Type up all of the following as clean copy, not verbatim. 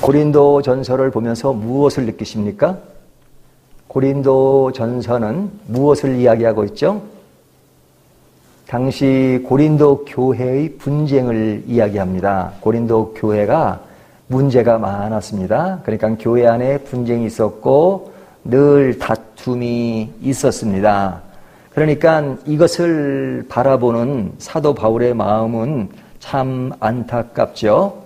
고린도 전서를 보면서 무엇을 느끼십니까? 고린도 전서는 무엇을 이야기하고 있죠? 당시 고린도 교회의 분쟁을 이야기합니다. 고린도 교회가 문제가 많았습니다. 그러니까 교회 안에 분쟁이 있었고 늘 다툼이 있었습니다. 그러니까 이것을 바라보는 사도 바울의 마음은 참 안타깝죠.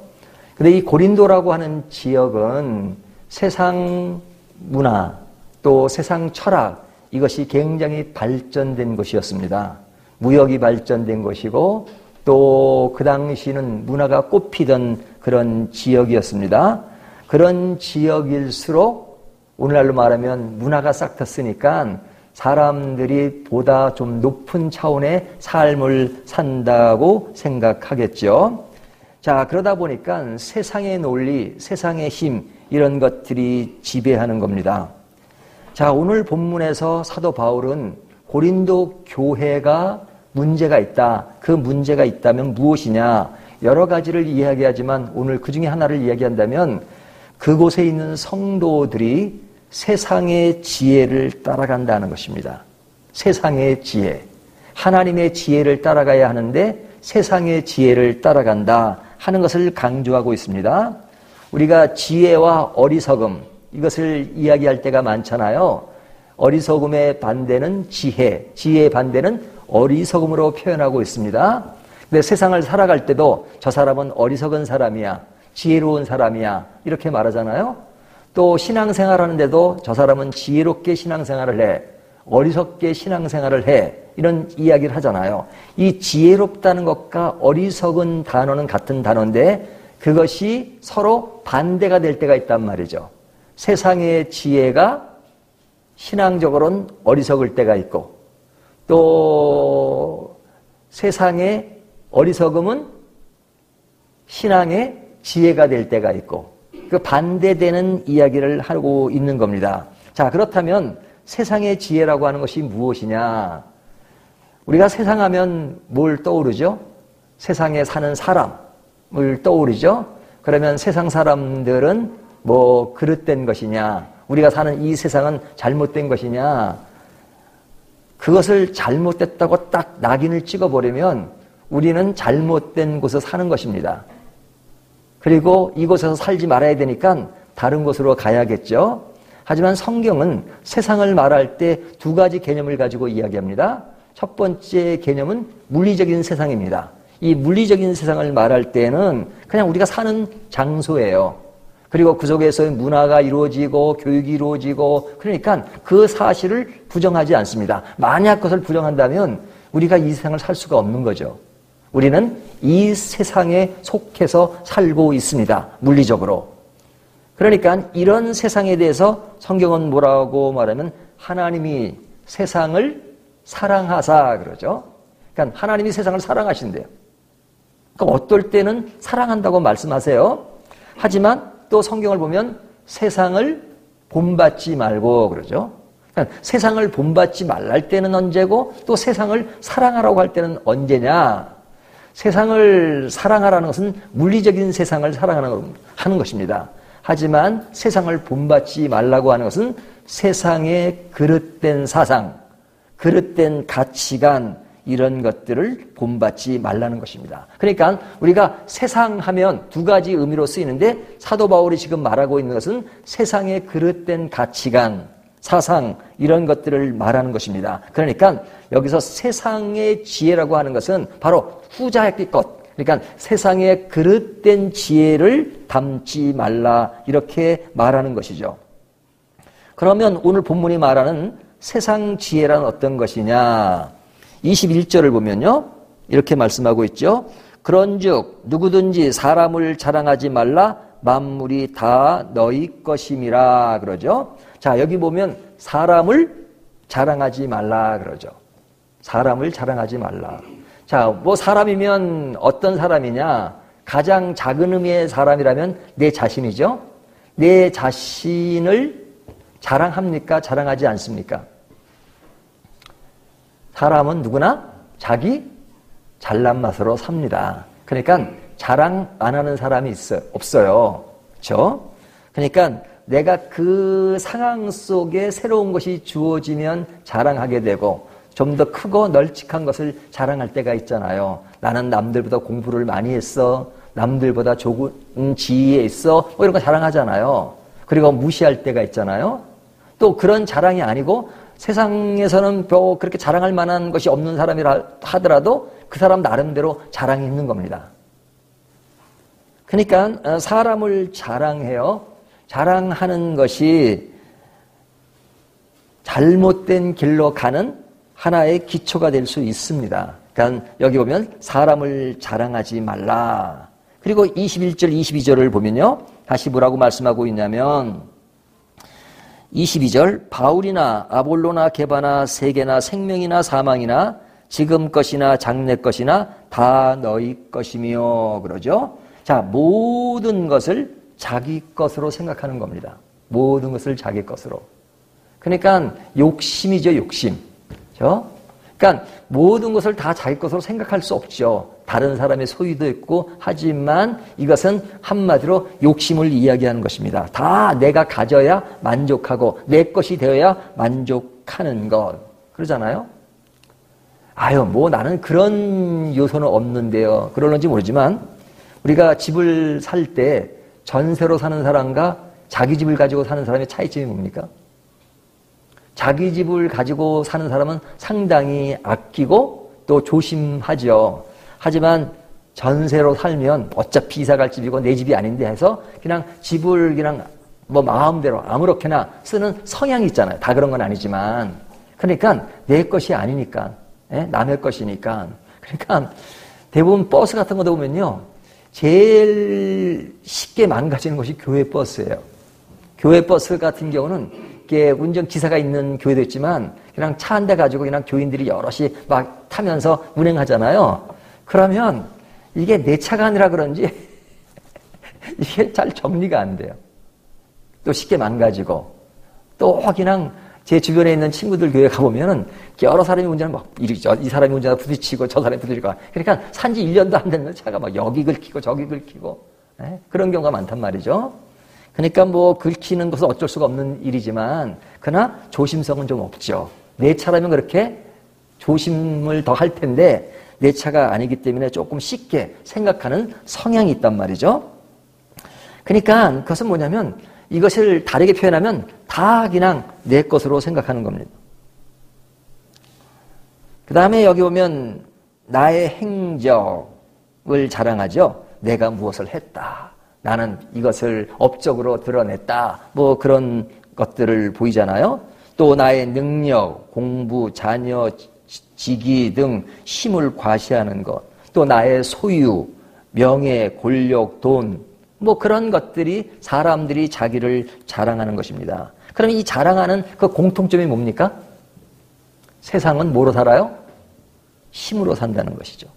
근데 이 고린도라고 하는 지역은 세상 문화 또 세상 철학 이것이 굉장히 발전된 곳이었습니다. 무역이 발전된 곳이고 또 그 당시는 문화가 꽃피던 그런 지역이었습니다. 그런 지역일수록 오늘날로 말하면 문화가 싹 텄으니까 사람들이 보다 좀 높은 차원의 삶을 산다고 생각하겠죠. 자, 그러다 보니까 세상의 논리, 세상의 힘 이런 것들이 지배하는 겁니다. 자, 오늘 본문에서 사도 바울은 고린도 교회가 문제가 있다. 그 문제가 있다면 무엇이냐? 여러 가지를 이야기하지만 오늘 그 중에 하나를 이야기한다면 그곳에 있는 성도들이 세상의 지혜를 따라간다는 것입니다. 세상의 지혜. 하나님의 지혜를 따라가야 하는데 세상의 지혜를 따라간다 하는 것을 강조하고 있습니다. 우리가 지혜와 어리석음 이것을 이야기할 때가 많잖아요. 어리석음의 반대는 지혜, 지혜의 반대는 어리석음으로 표현하고 있습니다. 근데 세상을 살아갈 때도 저 사람은 어리석은 사람이야, 지혜로운 사람이야 이렇게 말하잖아요. 또 신앙생활 하는데도 저 사람은 지혜롭게 신앙생활을 해, 어리석게 신앙생활을 해 이런 이야기를 하잖아요. 이 지혜롭다는 것과 어리석은 단어는 같은 단어인데 그것이 서로 반대가 될 때가 있단 말이죠. 세상의 지혜가 신앙적으로는 어리석을 때가 있고 또 세상의 어리석음은 신앙의 지혜가 될 때가 있고 그 반대되는 이야기를 하고 있는 겁니다. 자, 그렇다면 세상의 지혜라고 하는 것이 무엇이냐? 우리가 세상하면 뭘 떠오르죠? 세상에 사는 사람을 떠오르죠? 그러면 세상 사람들은 뭐 그릇된 것이냐? 우리가 사는 이 세상은 잘못된 것이냐? 그것을 잘못됐다고 딱 낙인을 찍어버리면 우리는 잘못된 곳에서 사는 것입니다. 그리고 이곳에서 살지 말아야 되니까 다른 곳으로 가야겠죠. 하지만 성경은 세상을 말할 때 두 가지 개념을 가지고 이야기합니다. 첫 번째 개념은 물리적인 세상입니다. 이 물리적인 세상을 말할 때는 그냥 우리가 사는 장소예요. 그리고 그 속에서 문화가 이루어지고 교육이 이루어지고 그러니까 그 사실을 부정하지 않습니다. 만약 그것을 부정한다면 우리가 이 세상을 살 수가 없는 거죠. 우리는 이 세상에 속해서 살고 있습니다. 물리적으로. 그러니까 이런 세상에 대해서 성경은 뭐라고 말하면 하나님이 세상을 사랑하사 그러죠. 그러니까 하나님이 세상을 사랑하신대요. 그러니까 어떨 때는 사랑한다고 말씀하세요. 하지만 또 성경을 보면 세상을 본받지 말고 그러죠. 그러니까 세상을 본받지 말랄 때는 언제고 또 세상을 사랑하라고 할 때는 언제냐. 세상을 사랑하라는 것은 물리적인 세상을 사랑하는 것입니다. 하지만 세상을 본받지 말라고 하는 것은 세상의 그릇된 사상, 그릇된 가치관 이런 것들을 본받지 말라는 것입니다. 그러니까 우리가 세상 하면 두 가지 의미로 쓰이는데 사도 바울이 지금 말하고 있는 것은 세상의 그릇된 가치관, 사상 이런 것들을 말하는 것입니다. 그러니까 여기서 세상의 지혜라고 하는 것은 바로 후자의 것, 그러니까 세상의 그릇된 지혜를 담지 말라 이렇게 말하는 것이죠. 그러면 오늘 본문이 말하는 세상 지혜란 어떤 것이냐? 21절을 보면요. 이렇게 말씀하고 있죠. 그런즉 누구든지 사람을 자랑하지 말라 만물이 다 너희 것임이라 그러죠. 자, 여기 보면 사람을 자랑하지 말라 그러죠. 사람을 자랑하지 말라. 자, 뭐 사람이면 어떤 사람이냐? 가장 작은 의미의 사람이라면 내 자신이죠. 내 자신을 자랑합니까? 자랑하지 않습니까? 사람은 누구나 자기 잘난 맛으로 삽니다. 그러니까 자랑 안 하는 사람이 없어요. 그렇죠? 그러니까 내가 그 상황 속에 새로운 것이 주어지면 자랑하게 되고 좀 더 크고 널찍한 것을 자랑할 때가 있잖아요. 나는 남들보다 공부를 많이 했어. 남들보다 좋은 지위에 있어. 뭐 이런 거 자랑하잖아요. 그리고 무시할 때가 있잖아요. 또 그런 자랑이 아니고 세상에서는 그렇게 자랑할 만한 것이 없는 사람이라 하더라도 그 사람 나름대로 자랑이 있는 겁니다. 그러니까 사람을 자랑해요. 자랑하는 것이 잘못된 길로 가는 하나의 기초가 될 수 있습니다. 그러니까 여기 보면 사람을 자랑하지 말라. 그리고 21절, 22절을 보면요. 다시 뭐라고 말씀하고 있냐면 22절 바울이나 아볼로나 게바나 세계나 생명이나 사망이나 지금 것이나 장래 것이나 다 너희 것이며 그러죠. 자, 모든 것을 자기 것으로 생각하는 겁니다. 모든 것을 자기 것으로. 그러니까 욕심이죠, 욕심. 그렇죠? 그러니까 모든 것을 다 자기 것으로 생각할 수 없죠. 다른 사람의 소유도 있고 하지만 이것은 한마디로 욕심을 이야기하는 것입니다. 다 내가 가져야 만족하고 내 것이 되어야 만족하는 것. 그러잖아요? 아유, 뭐 나는 그런 요소는 없는데요. 그러는지 모르지만 우리가 집을 살 때 전세로 사는 사람과 자기 집을 가지고 사는 사람의 차이점이 뭡니까? 자기 집을 가지고 사는 사람은 상당히 아끼고 또 조심하죠. 하지만 전세로 살면 어차피 이사 갈 집이고 내 집이 아닌데 해서 그냥 집을 그냥 뭐 마음대로 아무렇게나 쓰는 성향이 있잖아요. 다 그런 건 아니지만. 그러니까 내 것이 아니니까. 남의 것이니까. 그러니까 대부분 버스 같은 거도 보면요. 제일 쉽게 망가지는 것이 교회 버스예요. 교회 버스 같은 경우는 이렇게 운전기사가 있는 교회도 있지만 그냥 차 한 대 가지고 그냥 교인들이 여럿이 막 타면서 운행하잖아요. 그러면 이게 내 차가 아니라 그런지 이게 잘 정리가 안 돼요. 또 쉽게 망가지고 또 그냥 제 주변에 있는 친구들 교회 가보면은 여러 사람이 운전을 막 이 사람이 운전하다 부딪히고 저 사람이 부딪히고 그러니까 산지 1년도 안 됐는데 차가 막 여기 긁히고 저기 긁히고 그런 경우가 많단 말이죠. 그러니까 뭐 긁히는 것은 어쩔 수가 없는 일이지만 그러나 조심성은 좀 없죠. 내 차라면 그렇게 조심을 더 할 텐데 내 차가 아니기 때문에 조금 쉽게 생각하는 성향이 있단 말이죠. 그러니까 그것은 뭐냐면 이것을 다르게 표현하면 다 그냥 내 것으로 생각하는 겁니다. 그 다음에 여기 보면 나의 행적을 자랑하죠. 내가 무엇을 했다. 나는 이것을 업적으로 드러냈다. 뭐 그런 것들을 보이잖아요. 또 나의 능력, 공부, 자녀, 직위 등 힘을 과시하는 것. 또 나의 소유, 명예, 권력, 돈. 뭐 그런 것들이 사람들이 자기를 자랑하는 것입니다. 그러면 이 자랑하는 그 공통점이 뭡니까? 세상은 뭐로 살아요? 힘으로 산다는 것이죠.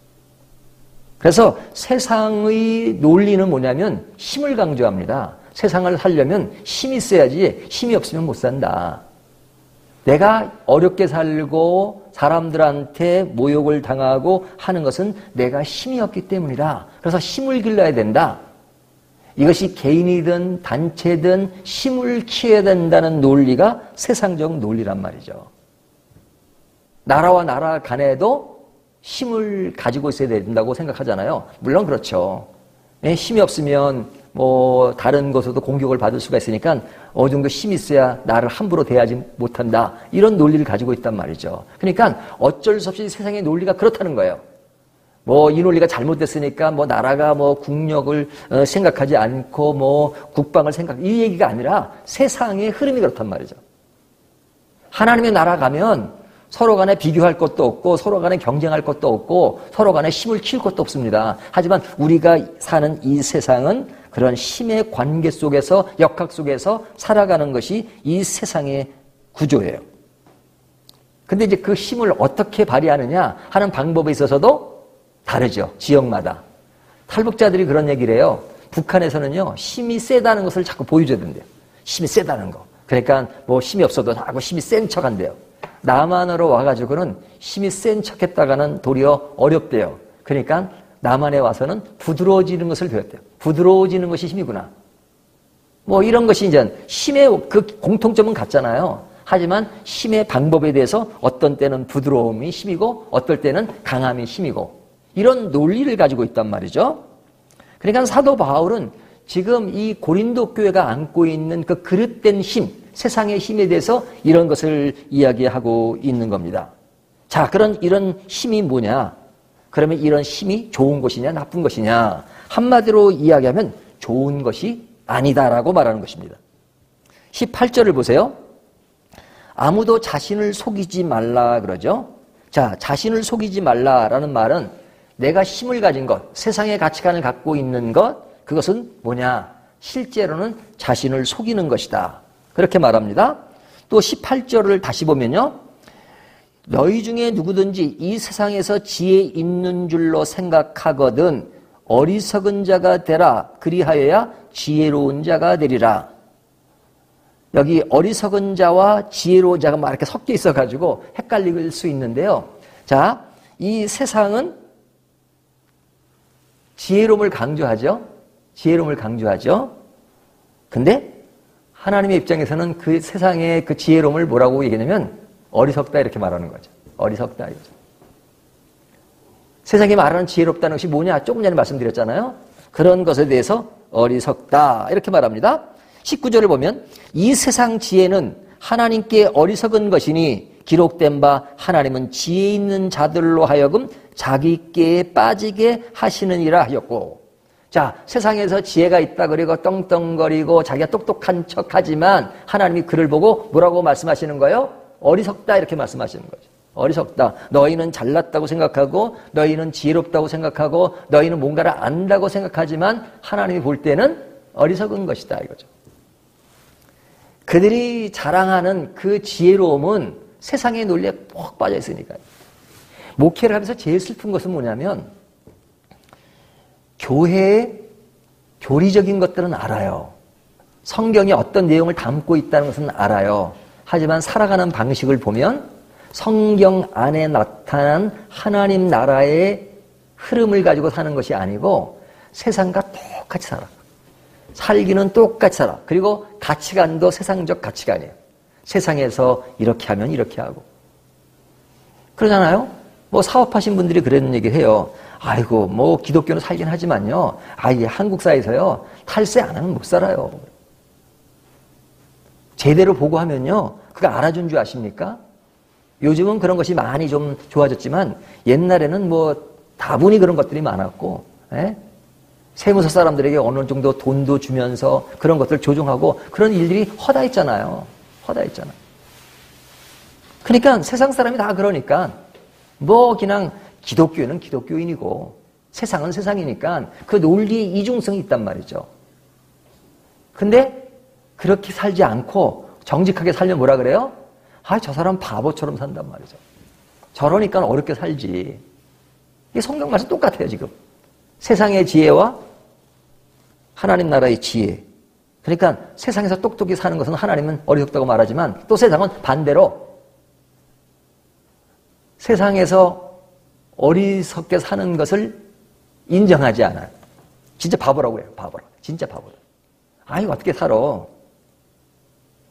그래서 세상의 논리는 뭐냐면 힘을 강조합니다. 세상을 살려면 힘이 있어야지 힘이 없으면 못 산다. 내가 어렵게 살고 사람들한테 모욕을 당하고 하는 것은 내가 힘이 없기 때문이다. 그래서 힘을 길러야 된다. 이것이 개인이든 단체든 힘을 키워야 된다는 논리가 세상적 논리란 말이죠. 나라와 나라 간에도 힘을 가지고 있어야 된다고 생각하잖아요. 물론 그렇죠. 힘이 없으면 뭐 다른 곳에도 공격을 받을 수가 있으니까 어느 정도 힘이 있어야 나를 함부로 대하지 못한다. 이런 논리를 가지고 있단 말이죠. 그러니까 어쩔 수 없이 세상의 논리가 그렇다는 거예요. 뭐 이 논리가 잘못됐으니까 뭐 나라가 뭐 국력을 생각하지 않고 뭐 국방을 이 얘기가 아니라 세상의 흐름이 그렇단 말이죠. 하나님의 나라 가면 서로 간에 비교할 것도 없고 서로 간에 경쟁할 것도 없고 서로 간에 힘을 키울 것도 없습니다. 하지만 우리가 사는 이 세상은 그런 힘의 관계 속에서 역학 속에서 살아가는 것이 이 세상의 구조예요. 근데 이제 그 힘을 어떻게 발휘하느냐 하는 방법에 있어서도 다르죠. 지역마다. 탈북자들이 그런 얘기를 해요. 북한에서는요. 힘이 세다는 것을 자꾸 보여줘야 된대요. 힘이 세다는 거. 그러니까 뭐 힘이 없어도 자꾸 힘이 센 척한대요. 남한으로 와가지고는 힘이 센 척했다가는 도리어 어렵대요. 그러니까 남한에 와서는 부드러워지는 것을 배웠대요. 부드러워지는 것이 힘이구나. 뭐 이런 것이 이제 힘의 그 공통점은 같잖아요. 하지만 힘의 방법에 대해서 어떤 때는 부드러움이 힘이고 어떨 때는 강함이 힘이고 이런 논리를 가지고 있단 말이죠. 그러니까 사도 바울은 지금 이 고린도 교회가 안고 있는 그 그릇된 힘, 세상의 힘에 대해서 이런 것을 이야기하고 있는 겁니다. 자, 이런 힘이 뭐냐? 그러면 이런 힘이 좋은 것이냐, 나쁜 것이냐? 한마디로 이야기하면 좋은 것이 아니다라고 말하는 것입니다. 18절을 보세요. 아무도 자신을 속이지 말라 그러죠. 자, 자신을 속이지 말라라는 말은 내가 힘을 가진 것, 세상의 가치관을 갖고 있는 것, 그것은 뭐냐? 실제로는 자신을 속이는 것이다. 그렇게 말합니다. 또 18절을 다시 보면요. 너희 중에 누구든지 이 세상에서 지혜 있는 줄로 생각하거든 어리석은 자가 되라. 그리하여야 지혜로운 자가 되리라. 여기 어리석은 자와 지혜로운 자가 막 이렇게 섞여 있어가지고 헷갈릴 수 있는데요. 자, 이 세상은 지혜로움을 강조하죠. 지혜로움을 강조하죠. 근데 하나님의 입장에서는 그 세상의 그 지혜로움을 뭐라고 얘기하냐면 어리석다 이렇게 말하는 거죠. 어리석다 이거죠. 세상이 말하는 지혜롭다는 것이 뭐냐? 조금 전에 말씀드렸잖아요. 그런 것에 대해서 어리석다 이렇게 말합니다. 19절을 보면 이 세상 지혜는 하나님께 어리석은 것이니 기록된 바 하나님은 지혜 있는 자들로 하여금 자기 꾀에 빠지게 하시느니라 하였고, 자, 세상에서 지혜가 있다 그리고 떵떵거리고 자기가 똑똑한 척하지만 하나님이 그를 보고 뭐라고 말씀하시는 거예요? 어리석다 이렇게 말씀하시는 거죠. 어리석다. 너희는 잘났다고 생각하고 너희는 지혜롭다고 생각하고 너희는 뭔가를 안다고 생각하지만 하나님이 볼 때는 어리석은 것이다 이거죠. 그들이 자랑하는 그 지혜로움은 세상의 논리에 푹 빠져 있으니까요. 목회를 하면서 제일 슬픈 것은 뭐냐면 교회의 교리적인 것들은 알아요. 성경이 어떤 내용을 담고 있다는 것은 알아요. 하지만 살아가는 방식을 보면 성경 안에 나타난 하나님 나라의 흐름을 가지고 사는 것이 아니고 세상과 똑같이 살아. 살기는 똑같이 살아. 그리고 가치관도 세상적 가치관이에요. 세상에서 이렇게 하면 이렇게 하고. 그러잖아요? 뭐 사업하신 분들이 그런 얘기를 해요. 아이고, 뭐 기독교는 살긴 하지만요. 아예 한국 사회에서요. 탈세 안 하면 못 살아요. 제대로 보고 하면요. 그거 알아준 줄 아십니까? 요즘은 그런 것이 많이 좀 좋아졌지만 옛날에는 뭐 다분히 그런 것들이 많았고, 예? 세무서 사람들에게 어느 정도 돈도 주면서 그런 것들을 조종하고 그런 일들이 허다했잖아요. 허다했잖아요. 그러니까 세상 사람이 다 그러니까 뭐 그냥 기독교는 기독교인이고 세상은 세상이니까 그 논리에 이중성이 있단 말이죠. 근데 그렇게 살지 않고 정직하게 살면 뭐라 그래요? 아, 저 사람 바보처럼 산단 말이죠. 저러니까 어렵게 살지. 이게 성경 말씀 똑같아요, 지금. 세상의 지혜와 하나님 나라의 지혜. 그러니까 세상에서 똑똑히 사는 것은 하나님은 어리석다고 말하지만 또 세상은 반대로 세상에서 어리석게 사는 것을 인정하지 않아요. 진짜 바보라고 해요. 바보라고. 진짜 바보라. 아이, 어떻게 살아?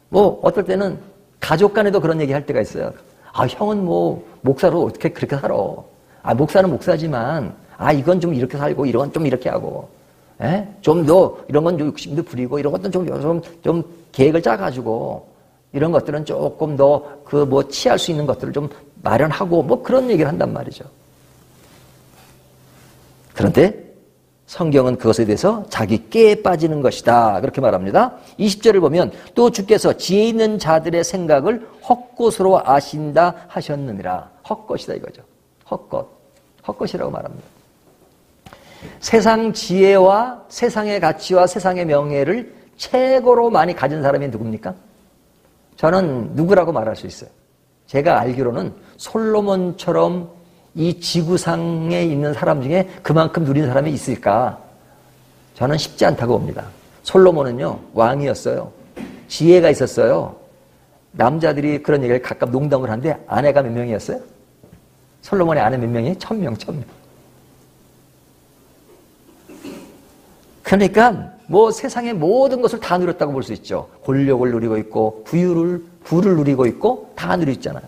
뭐 어떨 때는 가족 간에도 그런 얘기 할 때가 있어요. 아, 형은 뭐 목사로 어떻게 그렇게 살아? 아, 목사는 목사지만 아, 이건 좀 이렇게 살고 이런 건 좀 이렇게 하고, 예? 좀 더 이런 건 욕심도 부리고 이런 것도 좀 계획을 짜가지고 이런 것들은 조금 더 그 뭐 취할 수 있는 것들을 좀 마련하고 뭐 그런 얘기를 한단 말이죠. 그런데 성경은 그것에 대해서 자기 꾀에 빠지는 것이다 그렇게 말합니다. 20절을 보면 또 주께서 지혜 있는 자들의 생각을 헛것으로 아신다 하셨느니라. 헛것이다 이거죠. 헛것. 헛것이라고 말합니다. 세상 지혜와 세상의 가치와 세상의 명예를 최고로 많이 가진 사람이 누굽니까? 저는 누구라고 말할 수 있어요. 제가 알기로는 솔로몬처럼 이 지구상에 있는 사람 중에 그만큼 누린 사람이 있을까? 저는 쉽지 않다고 봅니다. 솔로몬은요, 왕이었어요. 지혜가 있었어요. 남자들이 그런 얘기를 가끔 농담을 하는데 아내가 몇 명이었어요? 솔로몬의 아내 몇 명이? 1000명. 그러니까 뭐 세상의 모든 것을 다 누렸다고 볼 수 있죠. 권력을 누리고 있고 부를 누리고 있고 다 누리고 있잖아요.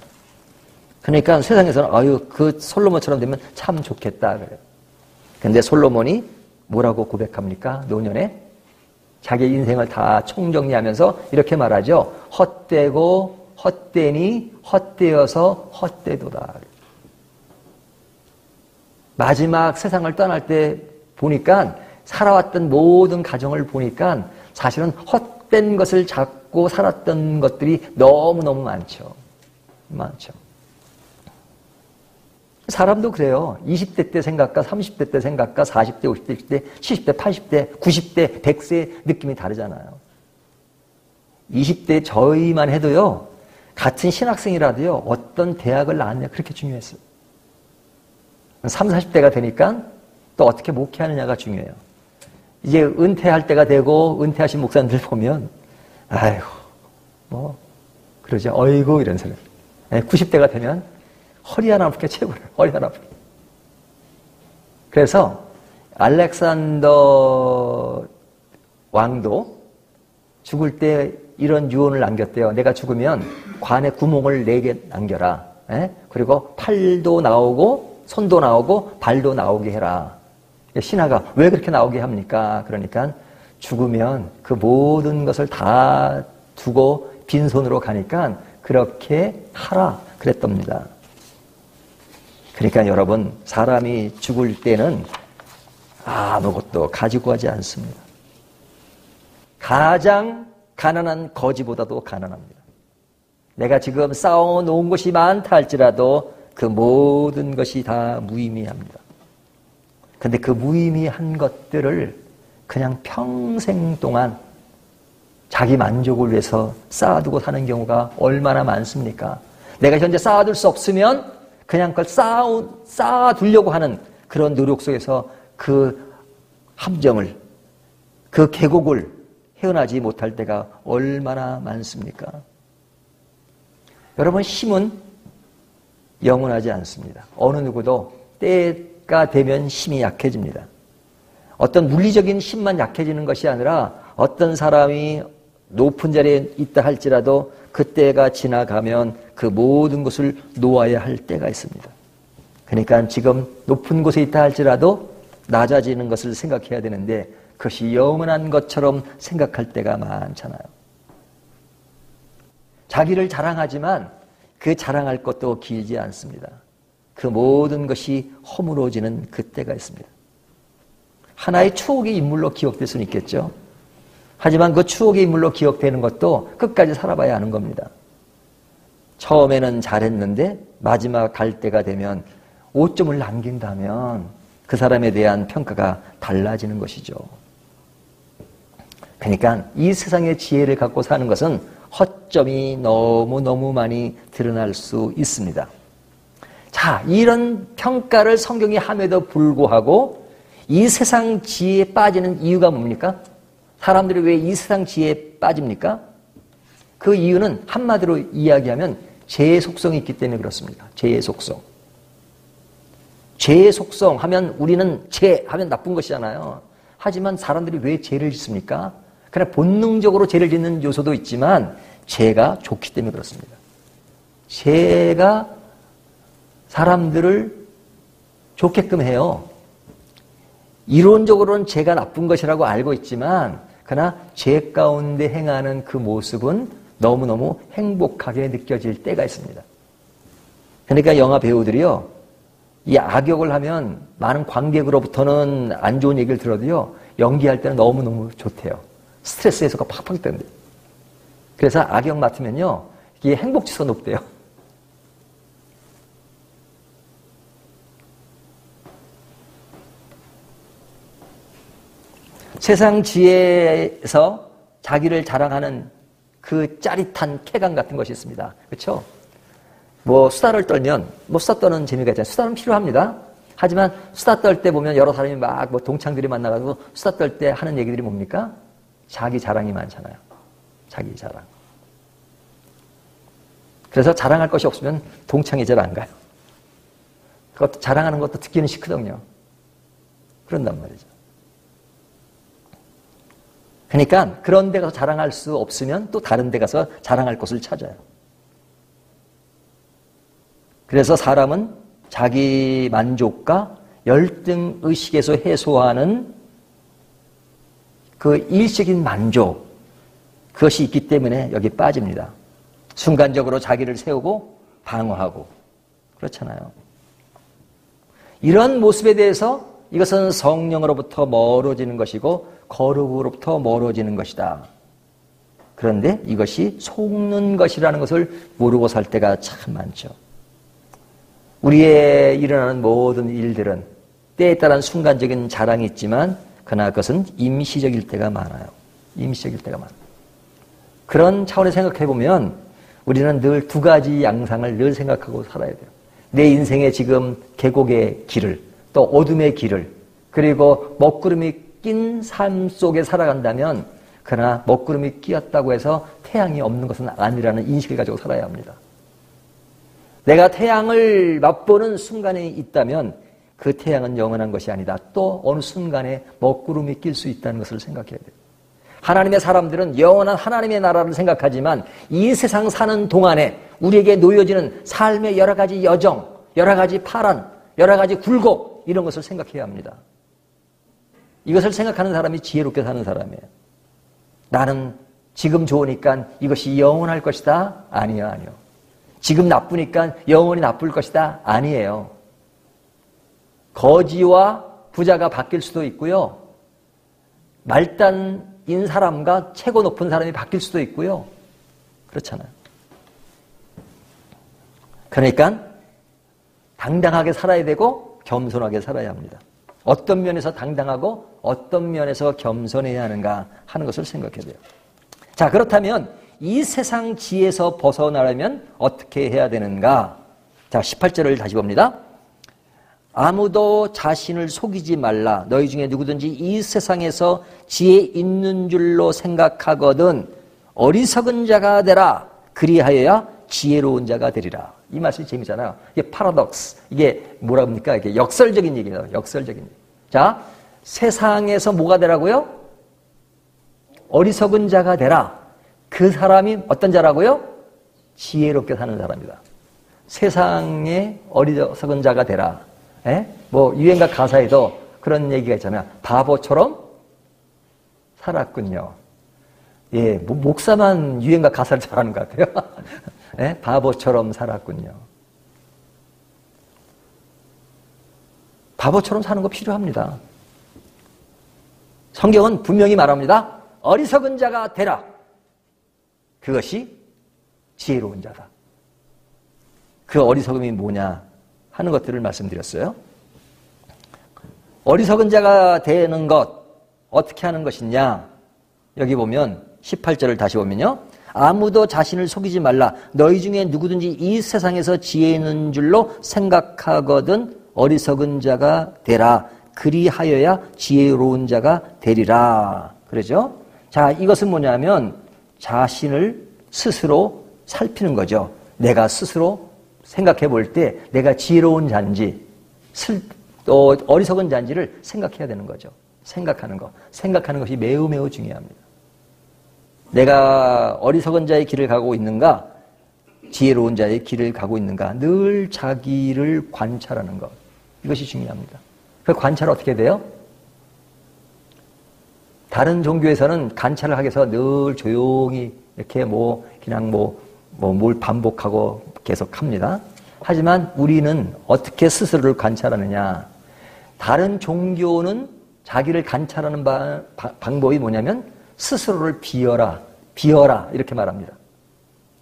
그러니까 세상에서는 아유 그 솔로몬처럼 되면 참 좋겠다 그래요. 근데 솔로몬이 뭐라고 고백합니까? 노년에 자기 인생을 다 총정리하면서 이렇게 말하죠. 헛되고 헛되니 헛되어서 헛되도다. 마지막 세상을 떠날 때 보니까 살아왔던 모든 가정을 보니까 사실은 헛된 것을 잡고 살았던 것들이 너무너무 많죠. 많죠. 사람도 그래요. 20대 때 생각과 30대 때 생각과 40대, 50대, 60대, 70대, 80대, 90대, 100세 느낌이 다르잖아요. 20대 저희만 해도요. 같은 신학생이라도요. 어떤 대학을 나왔냐 그렇게 중요했어요. 30, 40대가 되니까 또 어떻게 목회하느냐가 중요해요. 이제 은퇴할 때가 되고 은퇴하신 목사님들 보면 아이고 뭐 그러죠. 어이구 이런 소리. 90대가 되면 허리 하나 아프게 최고래요. 허리 하나 아프게. 그래서 알렉산더 왕도 죽을 때 이런 유언을 남겼대요. 내가 죽으면 관에 구멍을 4개 남겨라. 그리고 팔도 나오고 손도 나오고 발도 나오게 해라. 신하가 왜 그렇게 나오게 합니까? 그러니까 죽으면 그 모든 것을 다 두고 빈손으로 가니까 그렇게 하라 그랬답니다. 그러니까 여러분 사람이 죽을 때는 아무것도 가지고 가지 않습니다. 가장 가난한 거지보다도 가난합니다. 내가 지금 쌓아놓은 것이 많다 할지라도 그 모든 것이 다 무의미합니다. 근데 그 무의미한 것들을 그냥 평생 동안 자기 만족을 위해서 쌓아두고 사는 경우가 얼마나 많습니까? 내가 현재 쌓아둘 수 없으면 그냥 그걸 쌓아두려고 하는 그런 노력 속에서 그 함정을, 그 계곡을 헤어나지 못할 때가 얼마나 많습니까? 여러분, 힘은 영원하지 않습니다. 어느 누구도 때가 되면 힘이 약해집니다. 어떤 물리적인 힘만 약해지는 것이 아니라 어떤 사람이 높은 자리에 있다 할지라도 그때가 지나가면 그 모든 것을 놓아야 할 때가 있습니다. 그러니까 지금 높은 곳에 있다 할지라도 낮아지는 것을 생각해야 되는데 그것이 영원한 것처럼 생각할 때가 많잖아요. 자기를 자랑하지만 그 자랑할 것도 길지 않습니다. 그 모든 것이 허물어지는 그때가 있습니다. 하나의 추억의 인물로 기억될 수는 있겠죠. 하지만 그 추억의 인물로 기억되는 것도 끝까지 살아봐야 하는 겁니다. 처음에는 잘했는데 마지막 갈 때가 되면 오점을 남긴다면 그 사람에 대한 평가가 달라지는 것이죠. 그러니까 이 세상의 지혜를 갖고 사는 것은 허점이 너무너무 많이 드러날 수 있습니다. 자, 이런 평가를 성경이 함에도 불구하고 이 세상 지혜에 빠지는 이유가 뭡니까? 사람들이 왜 이 세상 지혜에 빠집니까? 그 이유는 한마디로 이야기하면 죄의 속성이 있기 때문에 그렇습니다. 죄의 속성. 죄의 속성 하면 우리는 죄 하면 나쁜 것이잖아요. 하지만 사람들이 왜 죄를 짓습니까? 그냥 본능적으로 죄를 짓는 요소도 있지만 죄가 좋기 때문에 그렇습니다. 죄가 사람들을 좋게끔 해요. 이론적으로는 죄가 나쁜 것이라고 알고 있지만 그러나 죄 가운데 행하는 그 모습은 너무너무 행복하게 느껴질 때가 있습니다. 그러니까 영화 배우들이요, 이 악역을 하면 많은 관객으로부터는 안 좋은 얘기를 들어도요, 연기할 때는 너무너무 좋대요. 스트레스 해소가 팍팍 된대요. 그래서 악역 맡으면요, 이게 행복지수가 높대요. 세상 지혜에서 자기를 자랑하는 그 짜릿한 쾌감 같은 것이 있습니다. 그렇죠? 뭐 수다를 떨면 수다 떠는 재미가 있잖아요. 수다는 필요합니다. 하지만 수다 떨 때 보면 여러 사람이 막 동창들이 만나가지고 수다 떨 때 하는 얘기들이 뭡니까? 자기 자랑이 많잖아요. 자기 자랑. 그래서 자랑할 것이 없으면 동창이 잘 안 가요. 그것도 자랑하는 것도 듣기는 싫거든요. 그런단 말이죠. 그러니까 그런 데 가서 자랑할 수 없으면 또 다른 데 가서 자랑할 곳을 찾아요. 그래서 사람은 자기 만족과 열등의식에서 해소하는 그 일시적인 만족, 그것이 있기 때문에 여기 빠집니다. 순간적으로 자기를 세우고 방어하고 그렇잖아요. 이런 모습에 대해서 이것은 성령으로부터 멀어지는 것이고 거룩으로부터 멀어지는 것이다. 그런데 이것이 속는 것이라는 것을 모르고 살 때가 참 많죠. 우리의 일어나는 모든 일들은 때에 따른 순간적인 자랑이 있지만 그러나 그것은 임시적일 때가 많아요. 임시적일 때가 많아요. 그런 차원에서 생각해 보면 우리는 늘 두 가지 양상을 늘 생각하고 살아야 돼요. 내 인생의 지금 계곡의 길을, 또 어둠의 길을, 그리고 먹구름이 낀 삶 속에 살아간다면 그러나 먹구름이 끼었다고 해서 태양이 없는 것은 아니라는 인식을 가지고 살아야 합니다. 내가 태양을 맛보는 순간에 있다면 그 태양은 영원한 것이 아니다. 또 어느 순간에 먹구름이 낄 수 있다는 것을 생각해야 돼요. 하나님의 사람들은 영원한 하나님의 나라를 생각하지만 이 세상 사는 동안에 우리에게 놓여지는 삶의 여러 가지 여정, 여러 가지 파란, 여러 가지 굴곡 이런 것을 생각해야 합니다. 이것을 생각하는 사람이 지혜롭게 사는 사람이에요. 나는 지금 좋으니까 이것이 영원할 것이다? 아니요, 아니요. 지금 나쁘니까 영원히 나쁠 것이다? 아니에요. 거지와 부자가 바뀔 수도 있고요. 말단인 사람과 최고 높은 사람이 바뀔 수도 있고요. 그렇잖아요. 그러니까 당당하게 살아야 되고 겸손하게 살아야 합니다. 어떤 면에서 당당하고 어떤 면에서 겸손해야 하는가 하는 것을 생각해야 돼요. 자, 그렇다면 이 세상 지혜에서 벗어나려면 어떻게 해야 되는가? 자, 18절을 다시 봅니다. 아무도 자신을 속이지 말라. 너희 중에 누구든지 이 세상에서 지혜 있는 줄로 생각하거든 어리석은 자가 되라. 그리하여야 지혜로운 자가 되리라. 이 말씀이 재미잖아요. 이게 파라독스. 이게 뭐라 합니까? 이게 역설적인 얘기예요. 역설적인 얘기. 자, 세상에서 뭐가 되라고요? 어리석은 자가 되라. 그 사람이 어떤 자라고요? 지혜롭게 사는 사람이다. 세상에 어리석은 자가 되라. 뭐 유행가 가사에도 그런 얘기가 있잖아요. 바보처럼 살았군요. 예, 목사만 유행가 가사를 잘하는 것 같아요. 바보처럼 살았군요. 바보처럼 사는 거 필요합니다. 성경은 분명히 말합니다. 어리석은 자가 되라. 그것이 지혜로운 자다. 그 어리석음이 뭐냐 하는 것들을 말씀드렸어요. 어리석은 자가 되는 것 어떻게 하는 것이냐. 여기 보면 18절을 다시 보면요. 아무도 자신을 속이지 말라. 너희 중에 누구든지 이 세상에서 지혜 있는 줄로 생각하거든 어리석은 자가 되라. 그리하여야 지혜로운 자가 되리라. 그러죠? 자, 이것은 뭐냐면 자신을 스스로 살피는 거죠. 내가 스스로 생각해 볼 때 내가 지혜로운 자인지 또 어리석은 자인지를 생각해야 되는 거죠. 생각하는 거. 생각하는 것이 매우 매우 중요합니다. 내가 어리석은 자의 길을 가고 있는가? 지혜로운 자의 길을 가고 있는가? 늘 자기를 관찰하는 것. 이것이 중요합니다. 그 관찰 어떻게 돼요? 다른 종교에서는 관찰을 하기 위해서 늘 조용히 이렇게 그냥 뭘 반복하고 계속 합니다. 하지만 우리는 어떻게 스스로를 관찰하느냐? 다른 종교는 자기를 관찰하는 방법이 뭐냐면 스스로를 비워라 이렇게 말합니다.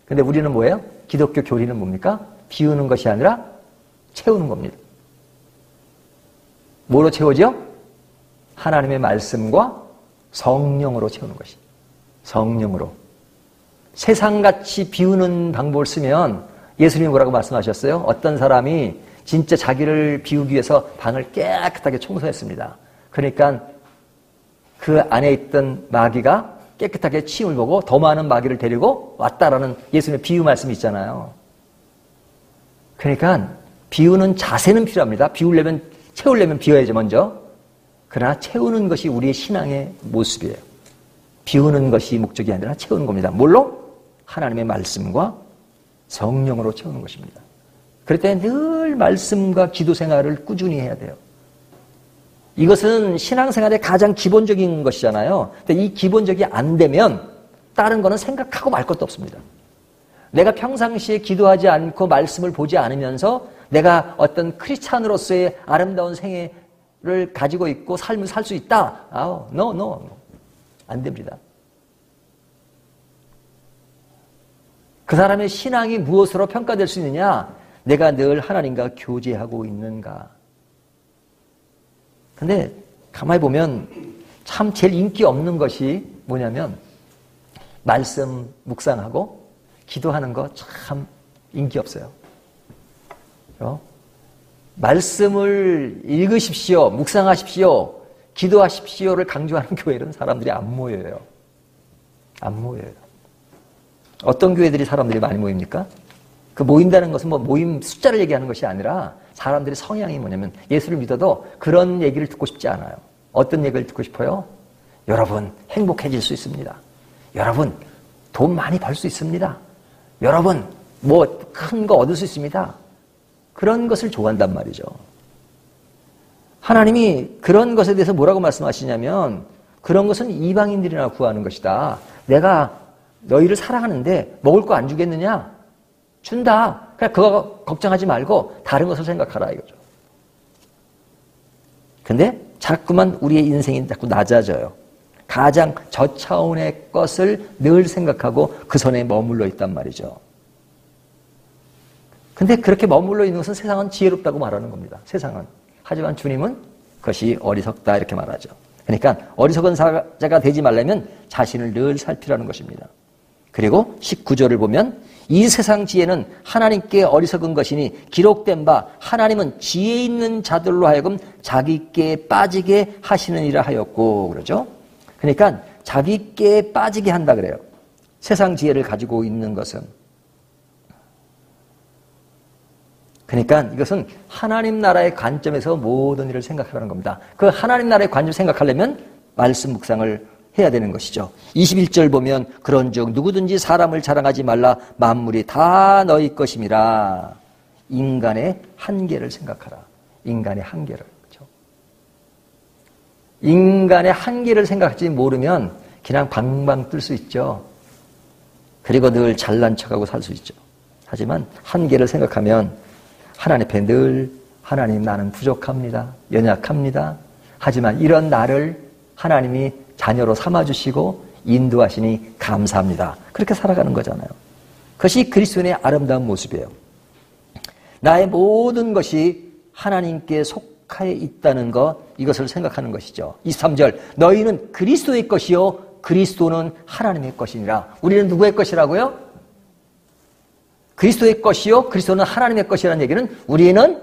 근데 우리는 뭐예요? 기독교 교리는 뭡니까? 비우는 것이 아니라 채우는 겁니다. 뭐로 채우죠? 하나님의 말씀과 성령으로 채우는 것이. 성령으로. 세상같이 비우는 방법을 쓰면 예수님이 뭐라고 말씀하셨어요? 어떤 사람이 진짜 자기를 비우기 위해서 방을 깨끗하게 청소했습니다. 그러니까 그 안에 있던 마귀가 깨끗하게 침을 보고 더 많은 마귀를 데리고 왔다라는 예수님의 비유 말씀이 있잖아요. 그러니까 비우는 자세는 필요합니다. 채우려면 비워야죠, 먼저. 그러나 채우는 것이 우리의 신앙의 모습이에요. 비우는 것이 목적이 아니라 채우는 겁니다. 뭘로? 하나님의 말씀과 성령으로 채우는 것입니다. 그럴 때 늘 말씀과 기도 생활을 꾸준히 해야 돼요. 이것은 신앙생활의 가장 기본적인 것이잖아요. 근데 이 기본적이 안 되면 다른 거는 생각하고 말 것도 없습니다. 내가 평상시에 기도하지 않고 말씀을 보지 않으면서 내가 어떤 크리스찬으로서의 아름다운 생애를 가지고 있고 삶을 살 수 있다. No. 안 됩니다. 그 사람의 신앙이 무엇으로 평가될 수 있느냐? 내가 늘 하나님과 교제하고 있는가? 근데 가만히 보면 참 제일 인기 없는 것이 뭐냐면 말씀 묵상하고 기도하는 거 참 인기 없어요. 말씀을 읽으십시오. 묵상하십시오. 기도하십시오를 강조하는 교회는 사람들이 안 모여요. 안 모여요. 어떤 교회들이 사람들이 많이 모입니까? 그 모인다는 것은 뭐 모임 숫자를 얘기하는 것이 아니라 사람들의 성향이 뭐냐면 예수를 믿어도 그런 얘기를 듣고 싶지 않아요. 어떤 얘기를 듣고 싶어요? 여러분 행복해질 수 있습니다. 여러분 돈 많이 벌 수 있습니다. 여러분 뭐 큰 거 얻을 수 있습니다. 그런 것을 좋아한단 말이죠. 하나님이 그런 것에 대해서 뭐라고 말씀하시냐면 그런 것은 이방인들이나 구하는 것이다. 내가 너희를 사랑하는데 먹을 거 안 주겠느냐? 준다. 그냥 그거 걱정하지 말고 다른 것을 생각하라 이거죠. 근데 자꾸만 우리의 인생이 자꾸 낮아져요. 가장 저차원의 것을 늘 생각하고 그 선에 머물러 있단 말이죠. 근데 그렇게 머물러 있는 것은 세상은 지혜롭다고 말하는 겁니다. 세상은. 하지만 주님은 그것이 어리석다 이렇게 말하죠. 그러니까 어리석은 자가 되지 말려면 자신을 늘 살피라는 것입니다. 그리고 19절을 보면 이 세상 지혜는 하나님께 어리석은 것이니 기록된 바 하나님은 지혜 있는 자들로 하여금 자기께 빠지게 하시느니라 하였고 그러죠. 그러니까 자기께 빠지게 한다 그래요. 세상 지혜를 가지고 있는 것은. 그러니까 이것은 하나님 나라의 관점에서 모든 일을 생각하라는 겁니다. 그 하나님 나라의 관점 생각하려면 말씀 묵상을 해야 되는 것이죠. 21절 보면 그런즉 누구든지 사람을 자랑하지 말라 만물이 다 너희 것임이라. 인간의 한계를 생각하라. 인간의 한계를. 그렇죠? 인간의 한계를 생각하지 모르면 그냥 방방 뜰 수 있죠. 그리고 늘 잘난 척하고 살 수 있죠. 하지만 한계를 생각하면 하나님 앞에 늘 하나님 나는 부족합니다. 연약합니다. 하지만 이런 나를 하나님이 자녀로 삼아주시고 인도하시니 감사합니다. 그렇게 살아가는 거잖아요. 그것이 그리스도인의 아름다운 모습이에요. 나의 모든 것이 하나님께 속하여 있다는 것, 이것을 생각하는 것이죠. 23절 너희는 그리스도의 것이요 그리스도는 하나님의 것이니라. 우리는 누구의 것이라고요? 그리스도의 것이요 그리스도는 하나님의 것이라는 얘기는 우리는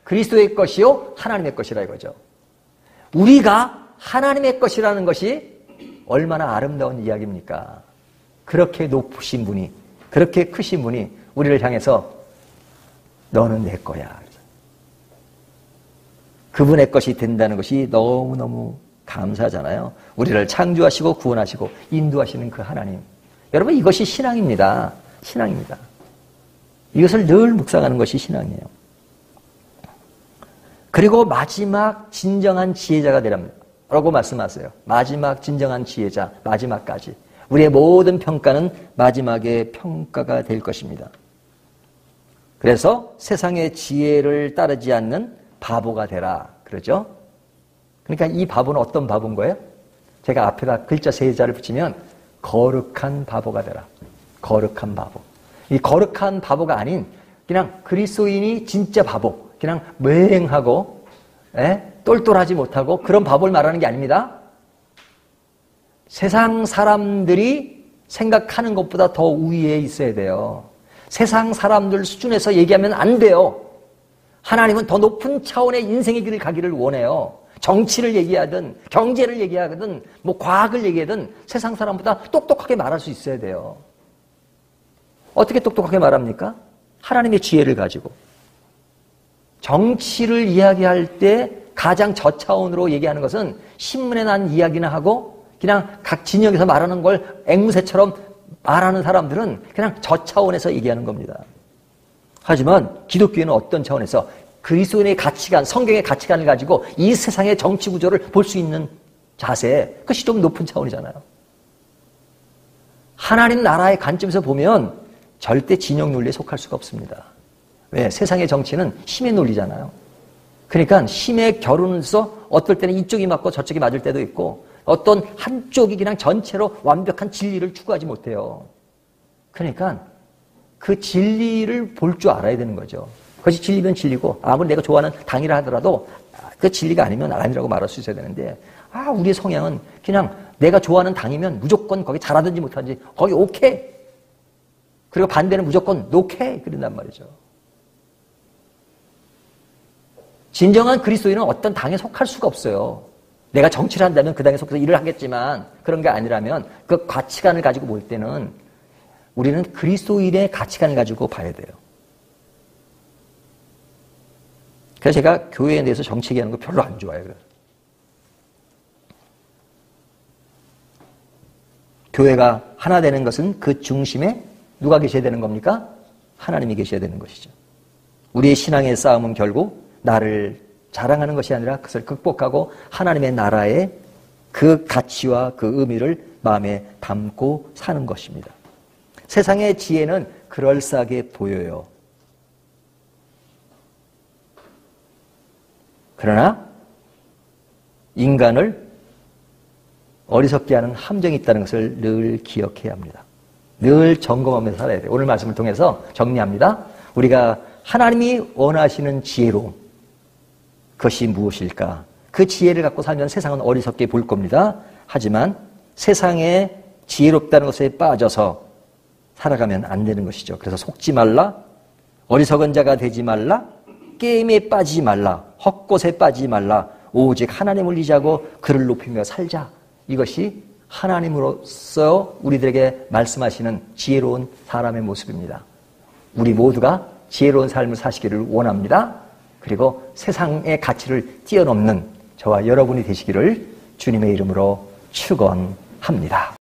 그리스도의 것이요 하나님의 것이라 이거죠. 우리가 하나님의 것이라는 것이 얼마나 아름다운 이야기입니까? 그렇게 높으신 분이, 그렇게 크신 분이 우리를 향해서 너는 내 거야. 그분의 것이 된다는 것이 너무너무 감사하잖아요. 우리를 창조하시고 구원하시고 인도하시는 그 하나님. 여러분 이것이 신앙입니다. 신앙입니다. 이것을 늘 묵상하는 것이 신앙이에요. 그리고 마지막 진정한 지혜자가 되랍니다. 라고 말씀하세요. 마지막 진정한 지혜자, 마지막까지. 우리의 모든 평가는 마지막에 평가가 될 것입니다. 그래서 세상의 지혜를 따르지 않는 바보가 되라. 그러죠? 그러니까 이 바보는 어떤 바보인 거예요? 제가 앞에다 글자 세 자를 붙이면 거룩한 바보가 되라. 거룩한 바보. 이 거룩한 바보가 아닌 그냥 그리스도인이 진짜 바보. 그냥 맹하고 똘똘하지 못하고 그런 바보를 말하는 게 아닙니다. 세상 사람들이 생각하는 것보다 더 우위에 있어야 돼요. 세상 사람들 수준에서 얘기하면 안 돼요. 하나님은 더 높은 차원의 인생의 길을 가기를 원해요. 정치를 얘기하든 경제를 얘기하든 뭐 과학을 얘기하든 세상 사람보다 똑똑하게 말할 수 있어야 돼요. 어떻게 똑똑하게 말합니까? 하나님의 지혜를 가지고. 정치를 이야기할 때 가장 저차원으로 얘기하는 것은 신문에 난 이야기나 하고 그냥 각 진영에서 말하는 걸 앵무새처럼 말하는 사람들은 그냥 저 차원에서 얘기하는 겁니다. 하지만 기독교는 어떤 차원에서 그리스도인의 가치관, 성경의 가치관을 가지고 이 세상의 정치 구조를 볼 수 있는 자세, 그것이 좀 높은 차원이잖아요. 하나님 나라의 관점에서 보면 절대 진영 논리에 속할 수가 없습니다. 왜? 세상의 정치는 힘의 논리잖아요. 그러니까 힘의 결혼에서 어떨 때는 이쪽이 맞고 저쪽이 맞을 때도 있고 어떤 한쪽이 그냥 전체로 완벽한 진리를 추구하지 못해요. 그러니까 그 진리를 볼 줄 알아야 되는 거죠. 그것이 진리면 진리고 아무리 내가 좋아하는 당이라 하더라도 그 진리가 아니면 아니라고 말할 수 있어야 되는데 우리의 성향은 그냥 내가 좋아하는 당이면 무조건 거기 잘하든지 못하든지 거기 오케이. 그리고 반대는 무조건 노케이 그런단 말이죠. 진정한 그리스도인은 어떤 당에 속할 수가 없어요. 내가 정치를 한다면 그 당에 속해서 일을 하겠지만 그런 게 아니라면 그 가치관을 가지고 볼 때는 우리는 그리스도인의 가치관을 가지고 봐야 돼요. 그래서 제가 교회에 대해서 정치 얘기하는 거 별로 안 좋아해요. 교회가 하나 되는 것은 그 중심에 누가 계셔야 되는 겁니까? 하나님이 계셔야 되는 것이죠. 우리의 신앙의 싸움은 결국 나를 자랑하는 것이 아니라 그것을 극복하고 하나님의 나라의 그 가치와 그 의미를 마음에 담고 사는 것입니다. 세상의 지혜는 그럴싸하게 보여요. 그러나 인간을 어리석게 하는 함정이 있다는 것을 늘 기억해야 합니다. 늘 점검하면서 살아야 돼요. 오늘 말씀을 통해서 정리합니다. 우리가 하나님이 원하시는 지혜로움, 그것이 무엇일까? 그 지혜를 갖고 살면 세상은 어리석게 볼 겁니다. 하지만 세상에 지혜롭다는 것에 빠져서 살아가면 안 되는 것이죠. 그래서 속지 말라, 어리석은 자가 되지 말라, 게임에 빠지지 말라, 헛것에 빠지지 말라, 오직 하나님을 의지하고 그를 높이며 살자. 이것이 하나님으로서 우리들에게 말씀하시는 지혜로운 사람의 모습입니다. 우리 모두가 지혜로운 삶을 사시기를 원합니다. 그리고 세상의 가치를 뛰어넘는 저와 여러분이 되시기를 주님의 이름으로 축원합니다.